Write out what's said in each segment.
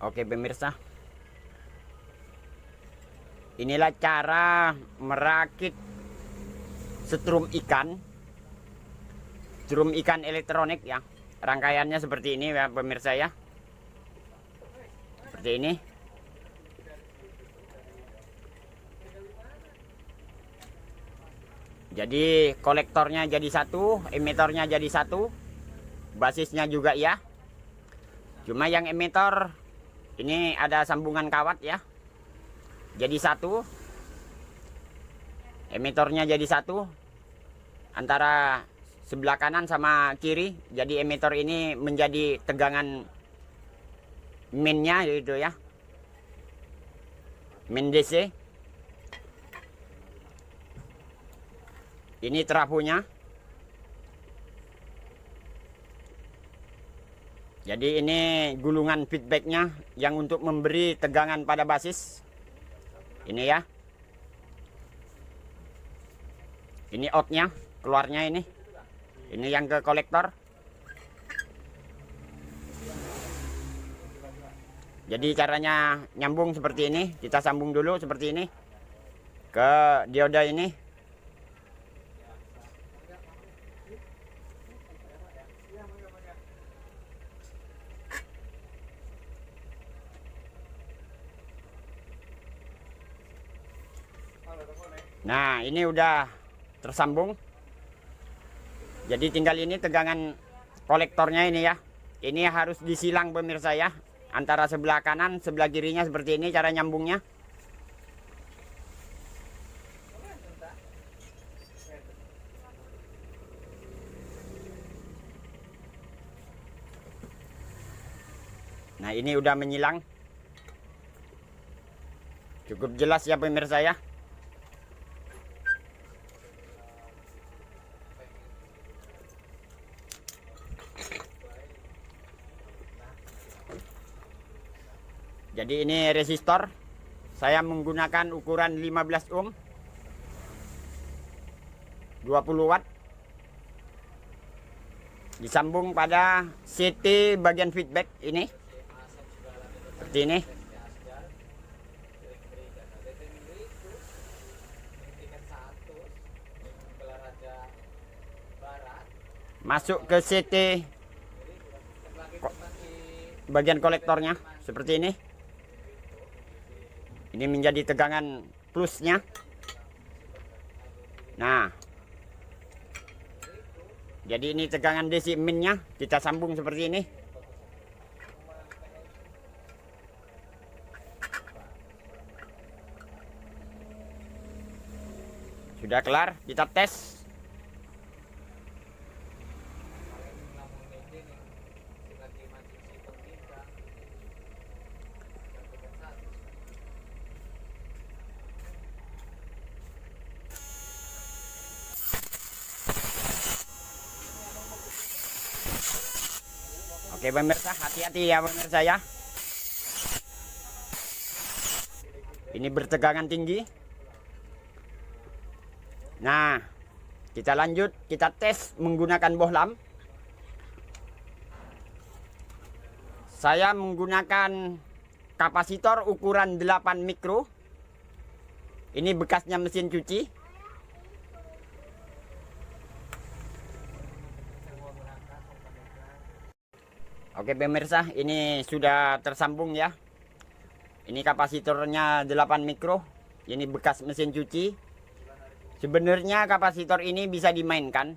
Oke pemirsa, inilah cara merakit setrum ikan elektronik ya. Rangkaiannya seperti ini ya pemirsa ya. Seperti ini. Jadi kolektornya jadi satu, emitornya jadi satu, basisnya juga ya. Cuma yang emitor ini ada sambungan kawat ya. Jadi satu. Emitornya jadi satu antara sebelah kanan sama kiri. Jadi emitor ini menjadi tegangan minnya gitu ya. Min DC. Ini trafonya. Jadi ini gulungan feedbacknya yang untuk memberi tegangan pada basis. Ini ya. Ini outnya, keluarnya ini. Ini yang ke kolektor. Jadi caranya nyambung seperti ini. Kita sambung dulu seperti ini ke dioda ini. Nah, ini udah tersambung. Jadi tinggal ini tegangan kolektornya ini ya. Ini harus disilang pemirsa ya. Antara sebelah kanan, sebelah kirinya seperti ini cara nyambungnya. Nah, ini udah menyilang. Cukup jelas ya pemirsa ya. Jadi ini resistor. Saya menggunakan ukuran 15 ohm. 20 watt. Disambung pada CT bagian feedback ini. Seperti ini. Masuk ke CT bagian kolektornya seperti ini. Ini menjadi tegangan plusnya. Nah, jadi ini tegangan DC minnya. Kita sambung seperti ini. Sudah kelar, kita tes. Oke pemirsa, hati-hati ya pemirsa ya. Ini bertegangan tinggi. Nah, kita lanjut, kita tes menggunakan bohlam. Saya menggunakan kapasitor ukuran 8 mikro. Ini bekasnya mesin cuci. Oke pemirsa, ini sudah tersambung ya. Ini kapasitornya 8 mikro. Ini bekas mesin cuci. Sebenarnya kapasitor ini bisa dimainkan.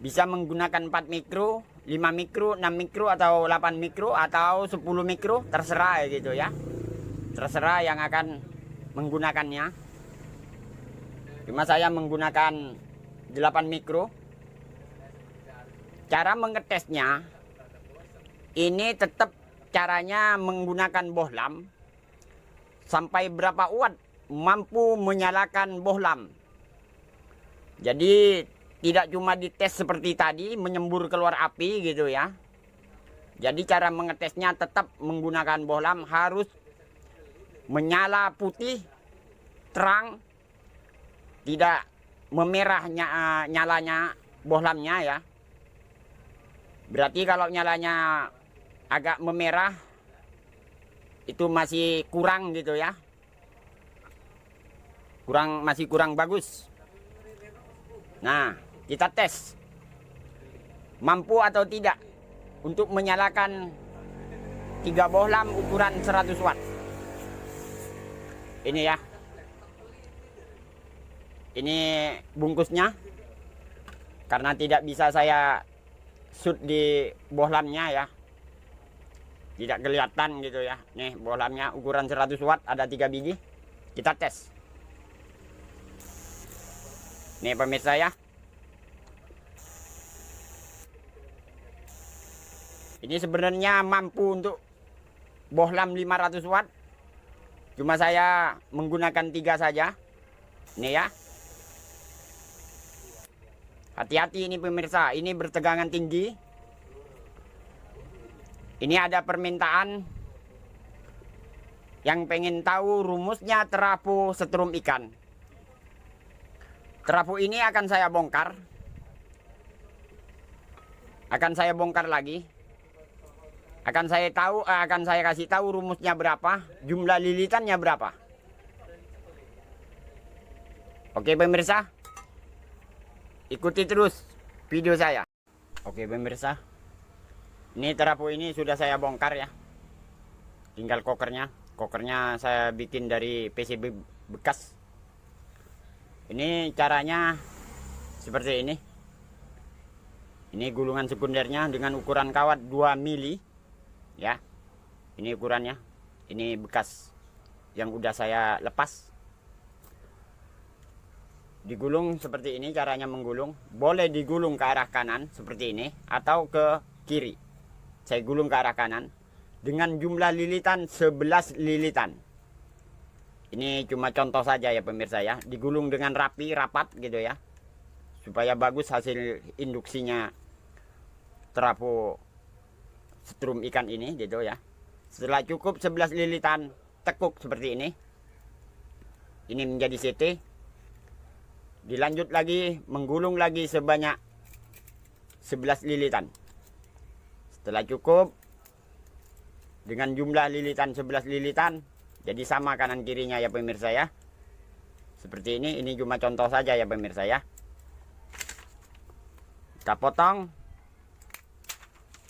Bisa menggunakan 4 mikro, 5 mikro, 6 mikro, atau 8 mikro, atau 10 mikro. Terserah gitu ya. Terserah yang akan menggunakannya. Cuma saya menggunakan 8 mikro. Cara mengetesnya, ini tetap caranya menggunakan bohlam. Sampai berapa watt mampu menyalakan bohlam. Jadi tidak cuma dites seperti tadi menyembur keluar api gitu ya. Jadi cara mengetesnya tetap menggunakan bohlam, harus menyala putih, terang, tidak memerah nyalanya bohlamnya ya. Berarti kalau nyalanya agak memerah, itu masih kurang gitu ya, masih kurang bagus. Nah, kita tes mampu atau tidak untuk menyalakan 3 bohlam ukuran 100 watt. Ini ya, ini bungkusnya, karena tidak bisa saya shoot di bohlamnya ya, tidak kelihatan gitu ya. Nih bohlamnya ukuran 100 watt, ada 3 biji. Kita tes. Nih pemirsa ya, ini sebenarnya mampu untuk bohlam 500 watt, cuma saya menggunakan 3 saja. Nih ya, hati-hati ini pemirsa, ini bertegangan tinggi. Ini ada permintaan yang pengen tahu rumusnya terapung setrum ikan. Terapung ini akan saya bongkar. Akan saya bongkar lagi. Akan saya kasih tahu rumusnya berapa, jumlah lilitannya berapa. Oke pemirsa, ikuti terus video saya. Oke pemirsa, ini terapung ini sudah saya bongkar ya. Tinggal kokernya. Kokernya saya bikin dari PCB bekas. Ini caranya seperti ini. Ini gulungan sekundernya dengan ukuran kawat 2 mili ya. Ini ukurannya. Ini bekas yang udah saya lepas. Digulung seperti ini, caranya menggulung. Boleh digulung ke arah kanan seperti ini atau ke kiri. Saya gulung ke arah kanan dengan jumlah lilitan 11 lilitan. Ini cuma contoh saja ya pemirsa ya. Digulung dengan rapi, rapat gitu ya, supaya bagus hasil induksinya terapung setrum ikan ini gitu ya. Setelah cukup 11 lilitan, tekuk seperti ini. Ini menjadi CT. Dilanjut lagi, menggulung lagi sebanyak 11 lilitan. Setelah cukup dengan jumlah lilitan 11 lilitan, jadi sama kanan kirinya ya pemirsa ya. Seperti ini cuma contoh saja ya pemirsa ya. Kita potong.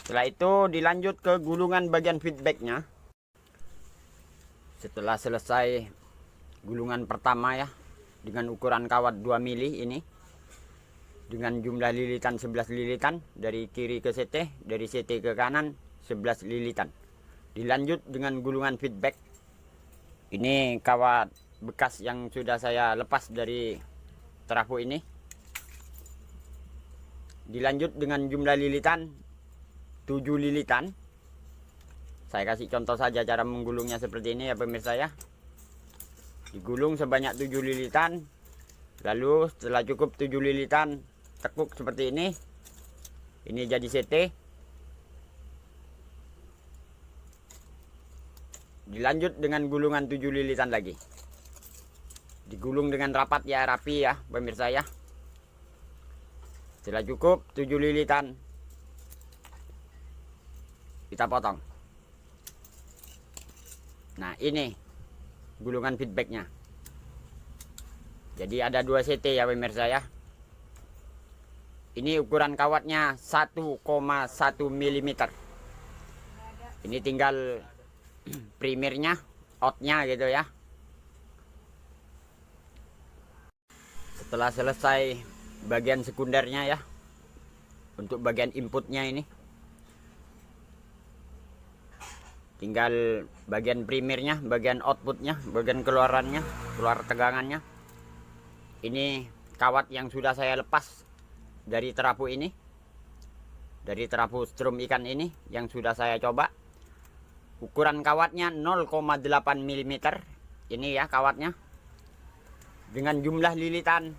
Setelah itu dilanjut ke gulungan bagian feedbacknya. Setelah selesai gulungan pertama ya, dengan ukuran kawat 2 mili ini, dengan jumlah lilitan 11 lilitan, dari kiri ke CT, dari CT ke kanan 11 lilitan. Dilanjut dengan gulungan feedback. Ini kawat bekas yang sudah saya lepas dari terapung ini. Dilanjut dengan jumlah lilitan 7 lilitan. Saya kasih contoh saja cara menggulungnya seperti ini ya pemirsa ya. Digulung sebanyak 7 lilitan. Lalu setelah cukup 7 lilitan, tekuk seperti ini. Ini jadi CT. Dilanjut dengan gulungan 7 lilitan lagi. Digulung dengan rapat ya, rapi ya pemirsa ya. Setelah cukup 7 lilitan, kita potong. Nah ini gulungan feedbacknya. Jadi ada 2 CT ya pemirsa ya. Ini ukuran kawatnya 1,1 mm. Ini tinggal primernya, outnya gitu ya. Setelah selesai bagian sekundernya ya, untuk bagian inputnya ini, tinggal bagian primernya, bagian outputnya, bagian keluarannya, keluar tegangannya. Ini kawat yang sudah saya lepas dari terapung ini, dari terapung setrum ikan ini yang sudah saya coba. Ukuran kawatnya 0,8 mm. Ini ya kawatnya. Dengan jumlah lilitan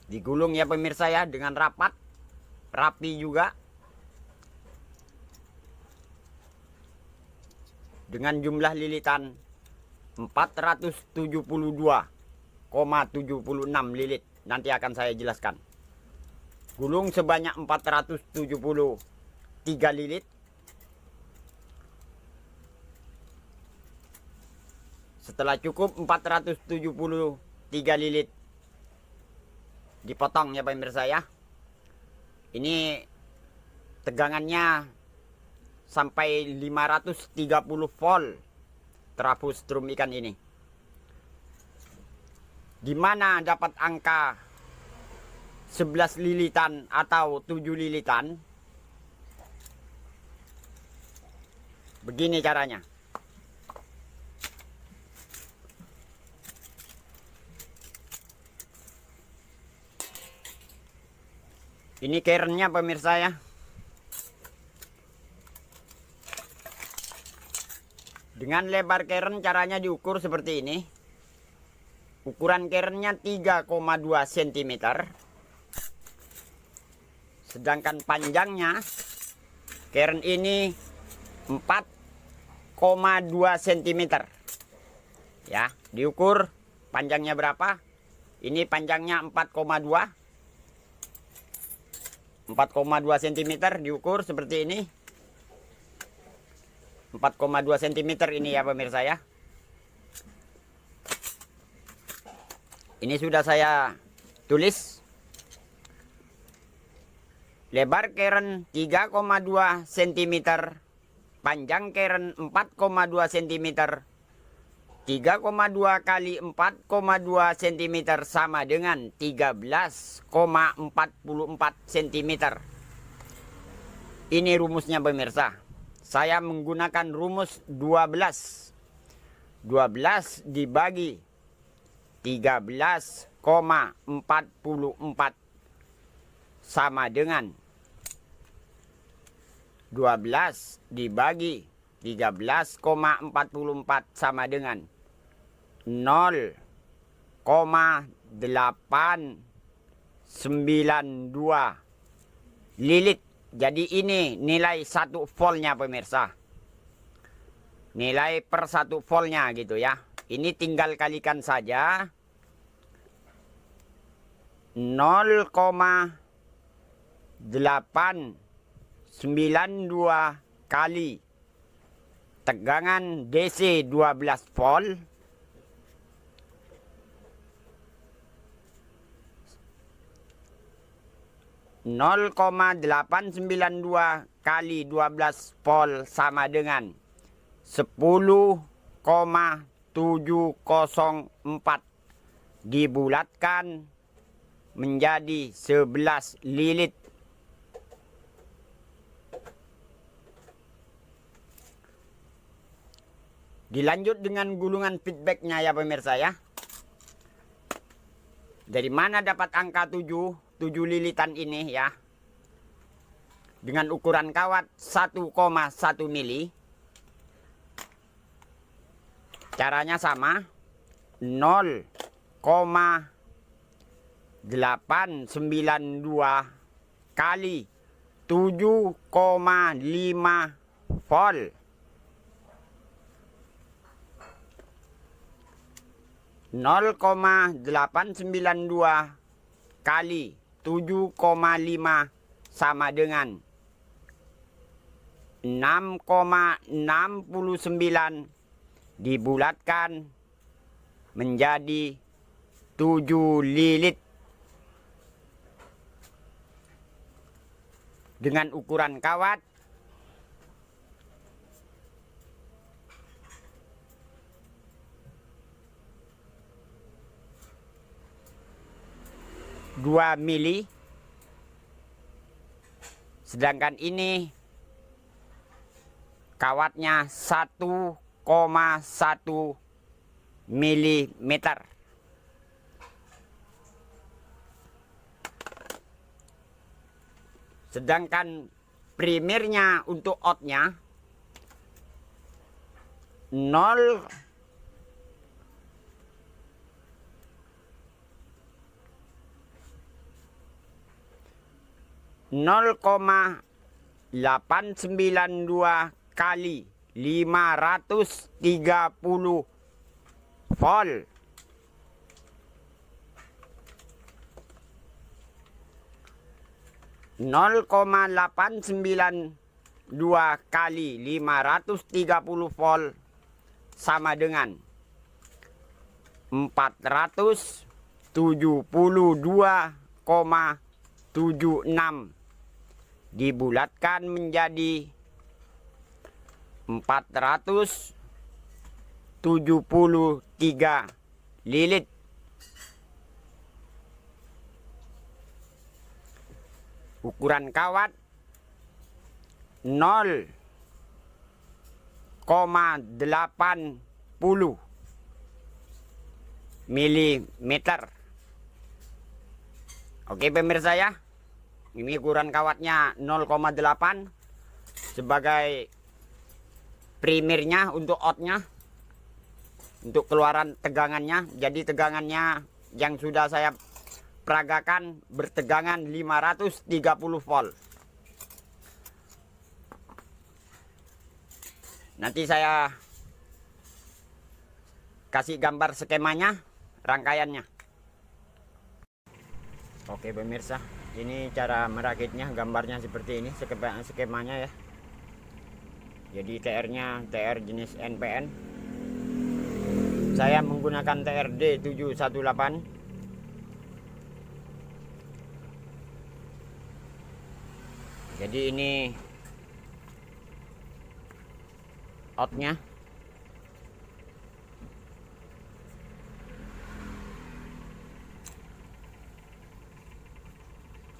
digulung ya pemirsa ya, dengan rapat, rapi juga. Dengan jumlah lilitan 472,76 lilit. Nanti akan saya jelaskan. Gulung sebanyak 472 3 lilit. Setelah cukup 473 lilit, dipotong ya pemirsa ya. Ini tegangannya sampai 530 volt trafos drum ikan ini. Dimana dapat angka 11 lilitan atau 7 lilitan? Begini caranya. Ini kerennya pemirsa ya. Dengan lebar keren caranya diukur seperti ini. Ukuran kerennya 3,2 cm. Sedangkan panjangnya keren ini 4,2 cm. Ya, diukur panjangnya berapa? Ini panjangnya 4,2 cm, diukur seperti ini. 4,2 cm ini ya pemirsa ya. Ini sudah saya tulis. Lebar keren 3,2 cm, panjang keren 4,2 cm. 3,2 kali 4,2 cm sama dengan 13,44 cm. Ini rumusnya pemirsa. Saya menggunakan rumus 12. 12 dibagi 13,44 sama dengan 12 dibagi 13,44 sama dengan 0,892 lilit. Jadi ini nilai 1 voltnya pemirsa. Nilai per 1 voltnya gitu ya. Ini tinggal kalikan saja 0,892 kali tegangan DC 12 volt (0,892 kali 12 volt sama dengan 10,704 dibulatkan menjadi 11 lilit. Dilanjut dengan gulungan feedbacknya ya pemirsa ya. Dari mana dapat angka 7 lilitan ini ya? Dengan ukuran kawat 1,1 mili. Caranya sama. 0,892 kali 7,5 volt. 0,892 kali 7,5 sama dengan 6,69 dibulatkan menjadi 7 lilit. Dengan ukuran kawat 2 mili. Sedangkan ini kawatnya 1,1 milimeter. Sedangkan primernya untuk outnya 0,892 kali 530 volt. 0,892 2 kali 530 volt sama dengan 472,76 dibulatkan menjadi 473 lilit. Ukuran kawat 0,80 milimeter. Oke pemirsa ya, ini ukuran kawatnya 0,8 sebagai primernya untuk outnya, untuk keluaran tegangannya. Jadi tegangannya yang sudah saya peragakan bertegangan 530 volt. Nanti saya kasih gambar skemanya, rangkaiannya. Oke pemirsa, ini cara merakitnya, gambarnya seperti ini skemanya ya. Jadi TR-nya TR jenis NPN. Saya menggunakan TRD 718. Jadi ini outnya.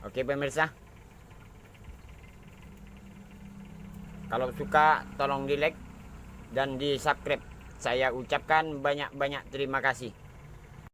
Oke pemirsa, kalau suka tolong di like dan di subscribe. Saya ucapkan banyak-banyak terima kasih.